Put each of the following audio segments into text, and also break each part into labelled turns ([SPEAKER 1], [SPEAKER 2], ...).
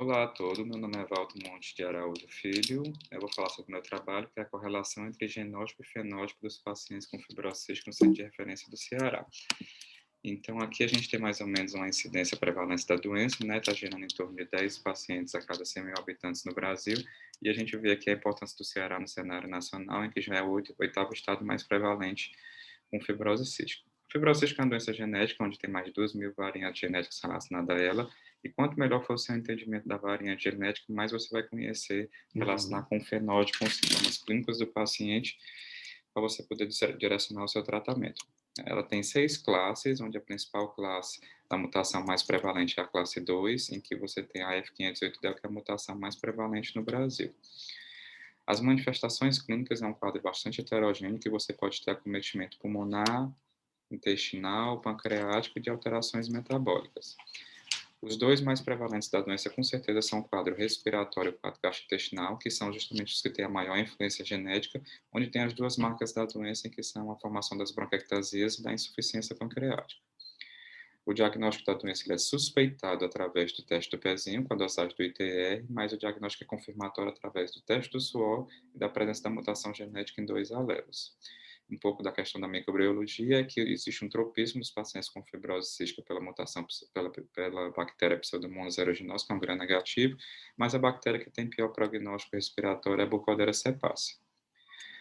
[SPEAKER 1] Olá a todos, meu nome é Valdo Monte de Araújo Filho. Eu vou falar sobre o meu trabalho, que é a correlação entre genótipo e fenótipo dos pacientes com fibrose cística no centro de referência do Ceará. Então, aqui a gente tem mais ou menos uma incidência e prevalência da doença, né? Está girando em torno de 10 pacientes a cada 100 mil habitantes no Brasil. E a gente vê aqui a importância do Ceará no cenário nacional, em que já é o oitavo estado mais prevalente com fibrose cística. A fibrose cística é uma doença genética, onde tem mais de 2.000 variantes genéticas relacionadas a ela, e quanto melhor for o seu entendimento da variante genética, mais você vai conhecer, relacionar com o fenótipo, com os sintomas clínicos do paciente, para você poder direcionar o seu tratamento. Ela tem 6 classes, onde a principal classe da mutação mais prevalente é a classe 2, em que você tem a F508del, que é a mutação mais prevalente no Brasil. As manifestações clínicas é um quadro bastante heterogêneo, que você pode ter acometimento pulmonar, intestinal, pancreático e de alterações metabólicas. Os dois mais prevalentes da doença, com certeza, são o quadro respiratório e o quadro gastrointestinal, que são justamente os que têm a maior influência genética, onde tem as duas marcas da doença, que são a formação das bronquiectasias e da insuficiência pancreática. O diagnóstico da doença ele é suspeitado através do teste do pezinho, com a dosagem do ITR, mas o diagnóstico é confirmatório através do teste do suor e da presença da mutação genética em 2 alelos. Um pouco da questão da microbiologia é que existe um tropismo dos pacientes com fibrose cística pela mutação pela bactéria Pseudomonas aeruginosa, que é um gram negativo, mas a bactéria que tem pior prognóstico respiratório é a Burkholderia cepacia.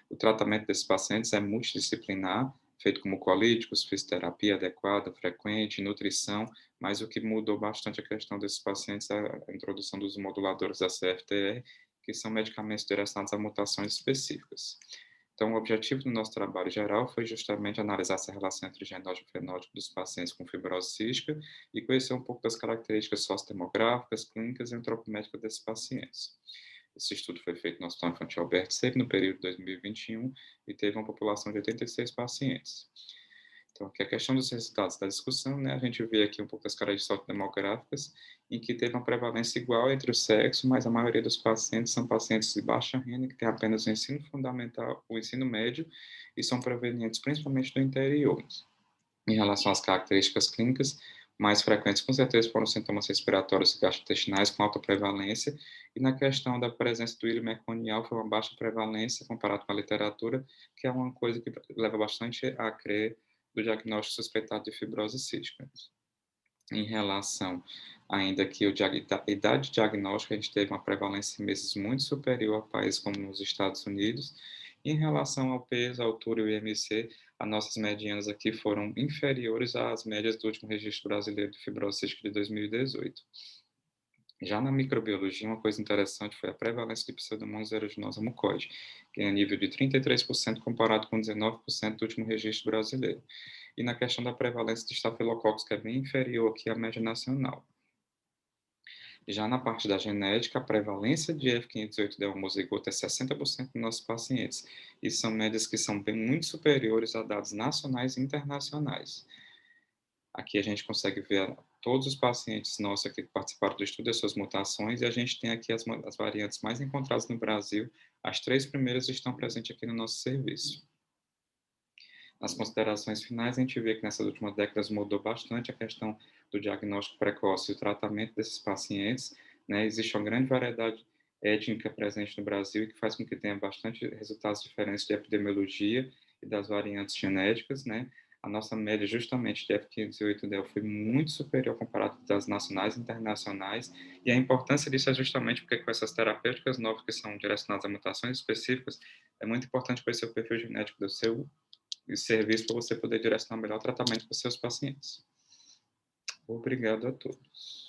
[SPEAKER 1] O tratamento desses pacientes é multidisciplinar, feito com mucolíticos, fisioterapia adequada, frequente, nutrição, mas o que mudou bastante a questão desses pacientes é a introdução dos moduladores da CFTR, que são medicamentos direcionados a mutações específicas. Então, o objetivo do nosso trabalho geral foi justamente analisar essa relação entre genótipo e fenótipo dos pacientes com fibrose cística e conhecer um pouco das características sociodemográficas, clínicas e antropométricas desses pacientes. Esse estudo foi feito no Hospital Infantil Albert Sabin no período de 2021 e teve uma população de 86 pacientes. Então, aqui a questão dos resultados da discussão, né, a gente vê aqui um pouco das características demográficas, em que teve uma prevalência igual entre os sexos, mas a maioria dos pacientes são pacientes de baixa renda, que têm apenas o ensino fundamental, o ensino médio, e são provenientes principalmente do interior. Em relação às características clínicas, mais frequentes com certeza foram sintomas respiratórios e gastrointestinais com alta prevalência, e na questão da presença do íleo meconial foi uma baixa prevalência comparado com a literatura, que é uma coisa que leva bastante a crer do diagnóstico suspeitado de fibrose cística. Em relação ainda que a idade diagnóstica, a gente teve uma prevalência em meses muito superior a países como nos Estados Unidos. Em relação ao peso, altura e o IMC, as nossas medianas aqui foram inferiores às médias do último registro brasileiro de fibrose cística de 2018. Já na microbiologia, uma coisa interessante foi a prevalência de Pseudomonas aeruginosa mucoide, que é a nível de 33% comparado com 19% do último registro brasileiro. E na questão da prevalência de estafilococcus, que é bem inferior aqui à média nacional. Já na parte da genética, a prevalência de F508del homozigoto é 60% nos nossos pacientes, e são médias que são bem muito superiores a dados nacionais e internacionais. Aqui a gente consegue ver todos os pacientes nossos que participaram do estudo das suas mutações, e a gente tem aqui as variantes mais encontradas no Brasil. As 3 primeiras estão presentes aqui no nosso serviço. Nas considerações finais, a gente vê que nessas últimas décadas mudou bastante a questão do diagnóstico precoce e o tratamento desses pacientes, né? Existe uma grande variedade étnica presente no Brasil e que faz com que tenha bastante resultados diferentes de epidemiologia e das variantes genéticas, né? A nossa média justamente de F508del foi muito superior comparado das nacionais e internacionais, e a importância disso é justamente porque com essas terapêuticas novas que são direcionadas a mutações específicas, é muito importante conhecer o perfil genético do seu e serviço para você poder direcionar o melhor tratamento para os seus pacientes. Obrigado a todos.